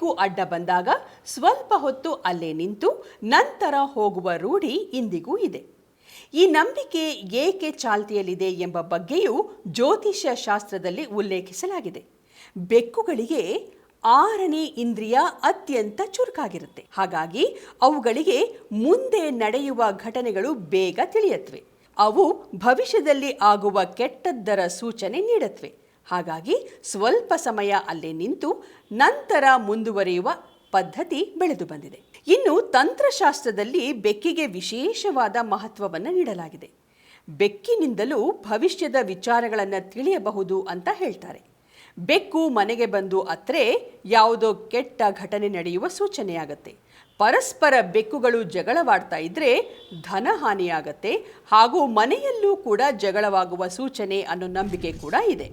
ಬೆಕ್ಕು ಅಡ್ಡ ಬಂದಾಗ ಸ್ವಲ್ಪ ಹೊತ್ತು ಅಲ್ಲೇ ನಿಂತು ನಂತರ ಹೋಗುವ ರೂಢಿ ಇಂದಿಗೂ ಇದೆ. ಈ ನಂಬಿಕೆ ಏಕೆ ಚಾಲ್ತಿಯಲ್ಲಿದೆ ಎಂಬ ಬಗ್ಗೆಯೂ ಜ್ಯೋತಿಷ್ಯ ಶಾಸ್ತ್ರದಲ್ಲಿ ಉಲ್ಲೇಖಿಸಲಾಗಿದೆ. ಬೆಕ್ಕುಗಳಿಗೆ 6ನೇ ಇಂದ್ರಿಯ ಅತ್ಯಂತ ಚುರುಕಾಗಿರುತ್ತೆ. ಹಾಗಾಗಿ ಅವುಗಳಿಗೆ ಮುಂದೆ ನಡೆಯುವ ಘಟನೆಗಳು ಬೇಗ ತಿಳಿಯತ್ವೆ. ಅವು ಭವಿಷ್ಯದಲ್ಲಿ ಆಗುವ ಕೆಟ್ಟದ್ದರ ಸೂಚನೆ ನೀಡತ್ವೆ. ಹಾಗಾಗಿ ಸ್ವಲ್ಪ ಸಮಯ ಅಲ್ಲೇ ನಿಂತು ನಂತರ ಮುಂದುವರಿಯುವ ಪದ್ಧತಿ ಬೆಳೆದು ಬಂದಿದೆ. ಇನ್ನು ತಂತ್ರಶಾಸ್ತ್ರದಲ್ಲಿ ಬೆಕ್ಕಿಗೆ ವಿಶೇಷವಾದ ಮಹತ್ವವನ್ನು ನೀಡಲಾಗಿದೆ. ಬೆಕ್ಕಿನಿಂದಲೂ ಭವಿಷ್ಯದ ವಿಚಾರಗಳನ್ನು ತಿಳಿಯಬಹುದು ಅಂತ ಹೇಳ್ತಾರೆ. ಬೆಕ್ಕು ಮನೆಗೆ ಬಂದು ಅತ್ರೆ ಯಾವುದೋ ಕೆಟ್ಟ ಘಟನೆ ನಡೆಯುವ ಸೂಚನೆಯಾಗತ್ತೆ. ಪರಸ್ಪರ ಬೆಕ್ಕುಗಳು ಜಗಳವಾಡ್ತಾ ಇದ್ರೆ ಧನಹಾನಿಯಾಗತ್ತೆ ಹಾಗೂ ಮನೆಯಲ್ಲೂ ಕೂಡ ಜಗಳವಾಗುವ ಸೂಚನೆ ಅನ್ನೋ ನಂಬಿಕೆ ಕೂಡ ಇದೆ.